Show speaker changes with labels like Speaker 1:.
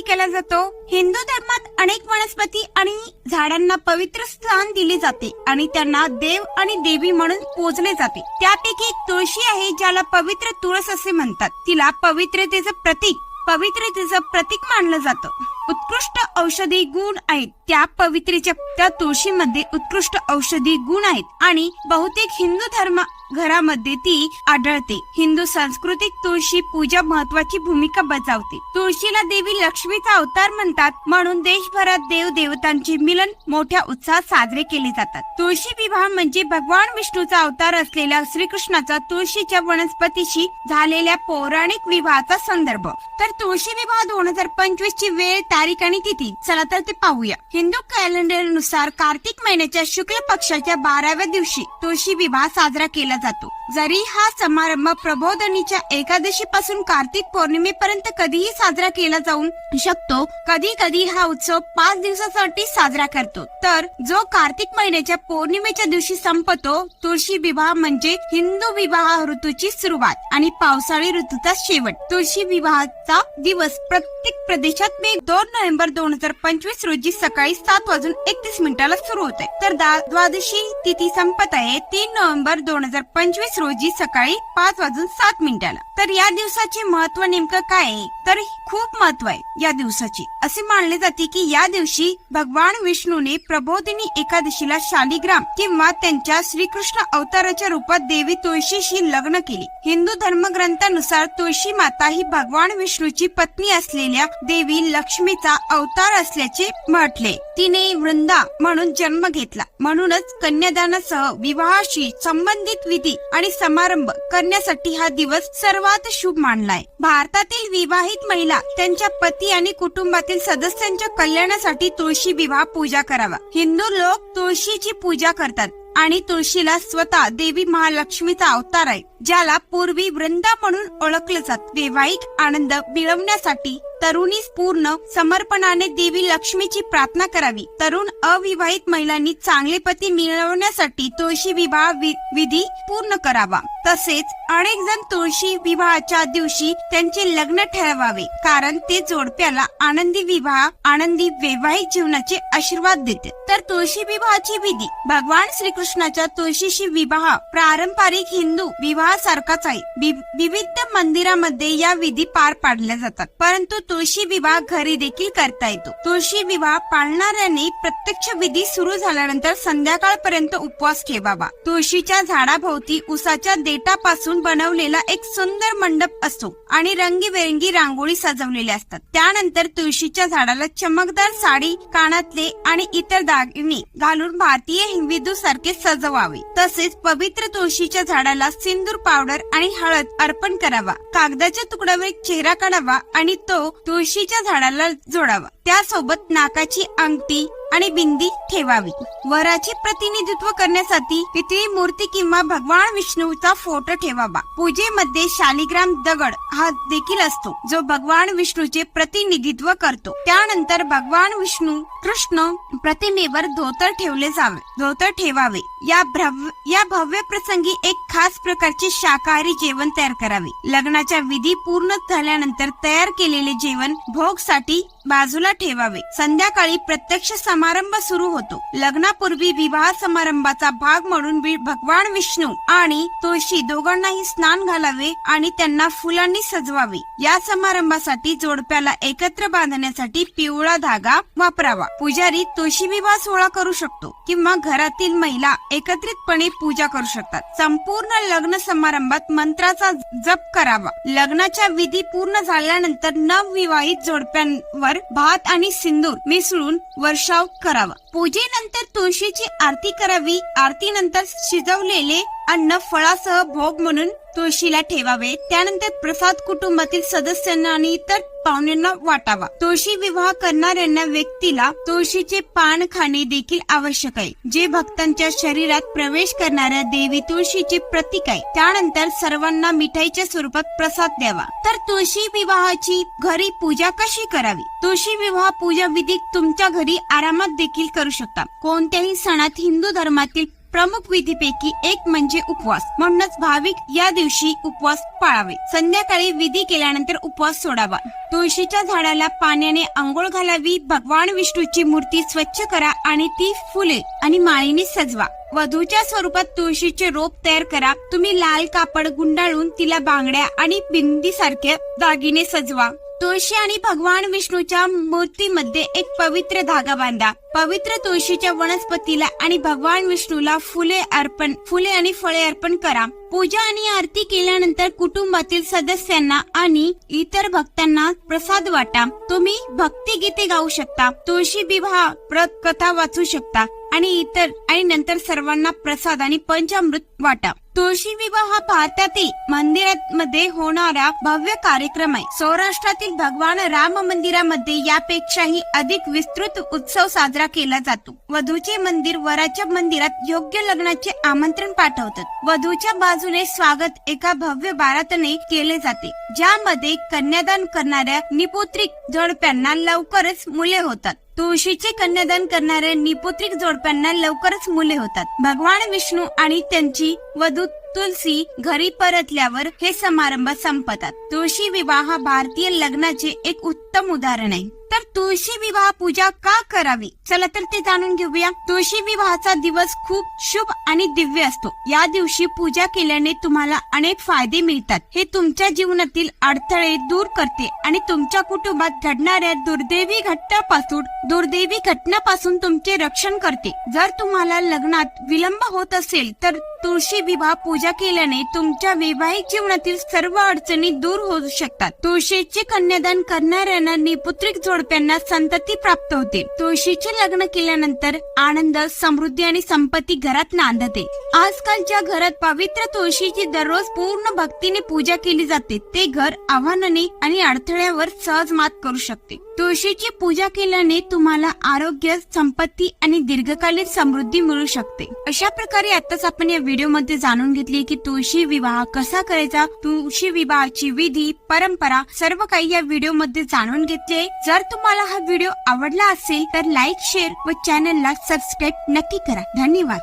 Speaker 1: केला जातो. हिंदू धर्मात अनेक वनस्पती आणि झाडांना पवित्र स्थान दिले जाते आणि त्यांना देव आणि देवी म्हणून पूजले जाते. त्यापैकी एक तुळशी आहे, ज्याला पवित्र तुळस असे म्हणतात. तिला पवित्रतेचं प्रतीक मानलं जातं. उत्कृष्ट औषधी गुण आहेत. त्या तुळशीमध्ये उत्कृष्ट औषधी गुण आहेत आणि बहुतेक हिंदू घरामध्ये ती आढळते. हिंदू संस्कृतीत तुळशी पूजा महत्वाची भूमिका बजावते. तुळशीला देवी लक्ष्मीचा अवतार म्हणतात, म्हणून देशभरात देव देवतांचे मिलन मोठ्या उत्साहात साजरे केले जातात. तुळशी विवाह म्हणजे भगवान विष्णूचा अवतार असलेल्या श्रीकृष्णाचा तुळशीच्या वनस्पतीशी झालेल्या पौराणिक विवाहाचा संदर्भ. तर तुळशी विवाह 2025 ची वेळ, तारीख आणि तिथी चला तर ते पाहूया. हिंदू कॅलेंडर नुसार कार्तिक महिन्याच्या शुक्ल पक्षाच्या 12व्या दिवशी तुळशी विवाह साजरा केला जातो. जरी हा समारंभ प्रबोधनीच्या एकादशी पासून कार्तिक पौर्णिमेपर्यंत कधीही साजरा केला जाऊ शकतो, कधी कधी हा उत्सव 5 दिवसासाठी साजरा करतो. तर जो कार्तिक महिन्याच्या पौर्णिमेच्या दिवशी संपतो. तुळशी विवाह म्हणजे हिंदू विवाह ऋतूची सुरुवात आणि पावसाळी ऋतूचा शेवट. तुळशी विवाहाचा दिवस प्रत्येक प्रदेशात 2 नोव्हेंबर 2025 रोजी सकाळी 7:31 सुरू होते. तर द्वादशी तिथी संपत आहे 3 नोव्हेंबर 2025 रोजी सकाळी 5:07. तर या दिवसाचे महत्व नेमकं काय आहे? तर खूप महत्व आहे या दिवसाची. असे मानले जाते की या दिवशी भगवान विष्णूने प्रबोधिनी एकादशीला शालिग्राम किंवा त्यांच्या श्रीकृष्ण अवताराच्या रूपात देवी तुळशीशी लग्न केले. हिंदू धर्मग्रंथानुसार तुळशी माता ही भगवान विष्णूची पत्नी असलेल्या देवी लक्ष्मीचा अवतार असल्याचे म्हटले. तिने वृंदा म्हणून जन्म घेतला. म्हणूनच कन्यादानासह विवाहाशी संबंधित विधी आणि समारंभ करण्यासाठी हा दिवस सर्वात शुभ मानलाय. भारतातील विवाहित महिला त्यांच्या पती आणि कुटुंबातील सदस्यांच्या कल्याणासाठी तुळशी विवाह पूजा करावा. हिंदू लोक तुळशीची पूजा करतात आणि तुळशीला स्वतः देवी महालक्ष्मीचा अवतार आहे, ज्याला पूर्वी वृंदा म्हणून ओळखलं जात. वैवाहिक आनंद मिळवण्यासाठी तरुणी पूर्ण समर्पणाने देवी लक्ष्मीची प्रार्थना करावी. तरुण अविवाहित महिलांनी चांगले पती मिळवण्यासाठी तुळशी विवाह विधी पूर्ण करावा. तसेच अनेक जण तुळशी विवाहाच्या दिवशी त्यांचे लग्न ठरवावे, कारण ते जोडप्याला आनंदी विवाह, आनंदी वैवाहिक जीवनाचे आशीर्वाद देते. तर तुळशी विवाहाची विधी. भगवान श्रीकृष्णाच्या तुळशीशी विवाह पारंपरिक हिंदू विवाहासारखाच आहे. विविध मंदिरामध्ये या विधी पार पाडल्या जातात, परंतु तुळशी विवाह घरी देखील करता येतो. तुळशी विवाह पाळणाऱ्यांनी प्रत्यक्ष विधी सुरू झाल्यानंतर संध्याकाळपर्यंत उपवास ठेवावा. तुळशीच्या झाडाभोवती उसाच्या देठापासून बनवलेला एक सुंदर मंडप असतो आणि रंगीबेरंगी रांगोळी सजवलेल्या असतात. त्यानंतर तुळशीच्या झाडाला चमकदार साडी, कानातले आणि इतर दागिने घालून भारतीय हिंदू सारखे सजवावे. तसेच पवित्र तुळशीच्या झाडाला सिंदूर, पावडर आणि हळद अर्पण करावा. कागदाच्या तुकड्यावर एक चेहरा काढावा आणि तो तुळशीच्या झाडाला जोडावा. त्यासोबत नाकाची अंगठी आणि बिंदी ठेवावी. वराचे प्रतिनिधित्व करण्यासाठी पितळी मूर्ती किंवा भगवान विष्णूचा फोटो ठेवावा. पूजेमध्ये शालिग्राम दगड हा देखील असतो, जो भगवान विष्णूचे प्रतिनिधित्व करतो. त्यानंतर भगवान विष्णू कृष्ण प्रतिमेवर धोतर ठेवावे. या भव्य प्रसंगी एक खास प्रकारचे शाकाहारी जेवण तयार करावे. लग्नाच्या विधी पूर्ण झाल्यानंतर तयार केलेले जेवण भोगसाठी बाजूला ठेवावे. संध्याकाळी प्रत्यक्ष समारंभ सुरू होतो. लग्नापूर्वी विवाह समारंभाचा भाग म्हणून भगवान विष्णू आणि तुळशी दोघांनाही स्नान घालावे आणि त्यांना फुलांनी सजवावे. या समारंभासाठी जोडप्याला एकत्र बांधण्यासाठी पिवळा धागा वापरावा. पुजारी तुळशी विवाह सोहळा करू शकतो किंवा घरातील महिला एकत्रितपणे पूजा करू शकतात. संपूर्ण लग्न समारंभात मंत्राचा जप करावा. लग्नाच्या विधी पूर्ण झाल्यानंतर नवविवाहित जोडप्यांवर भात आणि सिंदूर मिसळून वर्षाव करावा. पूजेनंतर तुळशीची आरती करावी. आरतीनंतर शिजवलेले अन्न फळासह भोग म्हणून तुळशीला ठेवावे. त्यानंतर प्रसाद कुटुंबातील सदस्यांना आणि इतर पाहुण्यांना वाटावा. तुळशी विवाह करणाऱ्यांना व्यक्तीला तुळशीचे पान खाणे देखील आवश्यक आहे, जे भक्तांच्या शरीरात प्रवेश करणाऱ्या देवी तुळशीचे प्रतीक आहे. त्यानंतर सर्वांना मिठाईच्या स्वरूपात प्रसाद द्यावा. तर तुळशी विवाहाची घरी पूजा कशी करावी? तुळशी विवाह पूजा विधी तुमच्या घरी आरामात देखील करू शकता. कोणत्याही सणात हिंदू धर्मातील प्रमुख विधीपैकी एक म्हणजे उपवास. म्हणूनच भाविक या दिवशी उपवास पाळावे. संध्याकाळी विधी केल्यानंतर उपवास सोडावा. तुळशीच्या झाडाला पाण्याने आंघोळ घालावी. भगवान विष्णूची मूर्ती स्वच्छ करा आणि ती फुले आणि माळीने सजवा. वधूच्या स्वरूपात तुळशीचे रोप तयार करा. तुम्ही लाल कापड गुंडाळून तिला बांगड्या आणि बिंदी सारखे दागिने सजवा. तुळशी आणि भगवान विष्णूच्या मूर्तीमध्ये एक पवित्र धागा बांधा. पवित्र तुळशीच्या वनस्पतीला आणि भगवान विष्णूला फुले आणि फळे अर्पण करा. पूजा आणि आरती केल्यानंतर कुटुंबातील सदस्यांना आणि इतर भक्तांना प्रसाद वाटा. तुम्ही भक्तिगीते गाऊ शकता. तुळशी विवाह व्रत कथा वाचू शकता आणि नंतर सर्वांना प्रसाद आणि पंचामृत वाटा. तुळशी विवाह हा भारतातील मंदिरांमध्ये होणारा भव्य कार्यक्रम आहे. सौराष्ट्रातील भगवान राम मंदिरामध्ये यापेक्षाही अधिक विस्तृत उत्सव साजरा केला जातो. वधूचे मंदिर वराच्या मंदिरात योग्य लग्नाचे आमंत्रण पाठवतात. वधूच्या बाजूने स्वागत एका भव्य बारातने केले जाते, ज्यामध्ये कन्यादान करणाऱ्या निपुत्रिक जोडप्यांना लवकरच मुले होतात. तुळशीचे कन्यादान करणाऱ्या निपुत्रिक जोडप्यांना लवकरच मुले होतात. भगवान विष्णू आणि त्यांची वधू तुलसी घरी परतल्यावर हे समारंभ संपतात. तुळशी विवाह भारतीय लग्नाचे एक उत्तम उदाहरण आहे. तर तुळशी विवाह पूजा का करावी, चला तर ते जाणून घेऊया. तुळशी विवाहाचा दिवस खूप शुभ आणि दिव्य असतो. या दिवशी पूजा केल्याने तुम्हाला अनेक फायदे मिळतात. हे तुमच्या जीवनातील अडथळे दूर करते आणि तुमच्या कुटुंबात घडणाऱ्या दुर्दैवी घटनापासून तुमचे रक्षण करते. जर तुम्हाला लग्नात विलंब होत असेल तर तुळशी विवाह पूजा केल्याने तुमच्या वैवाहिक जीवनातील सर्व अडचणी दूर होऊ शकतात. तुळशीचे कन्यादान करणाऱ्यांना निपुत्रिक जोडप्यांना संतती प्राप्त होते. तुळशीचे लग्न केल्यानंतर आनंद, समृद्धी आणि संपत्ती घरात नांदते. आजकालच्या घरात पवित्र तुळशीची दररोज पूर्ण भक्तीने पूजा केली जाते. ते घर आव्हानाने आणि अडथळ्यावर सहज मात करू शकते. तुळशीची पूजा केल्याने तुम्हाला आरोग्य, संपत्ती आणि दीर्घकालीन समृद्धी मिळू शकते. अशा प्रकारे आताच आपण या व्हिडिओमध्ये जाणून घेतली की तुळशी विवाह कसा करायचा, तुळशी विवाहाची विधी, परंपरा सर्व काही या व्हिडिओमध्ये जाणून घेतले. जर तुम्हाला हा व्हिडिओ आवडला असेल तर लाईक, शेअर व चॅनलला सबस्क्राईब नक्की करा. धन्यवाद.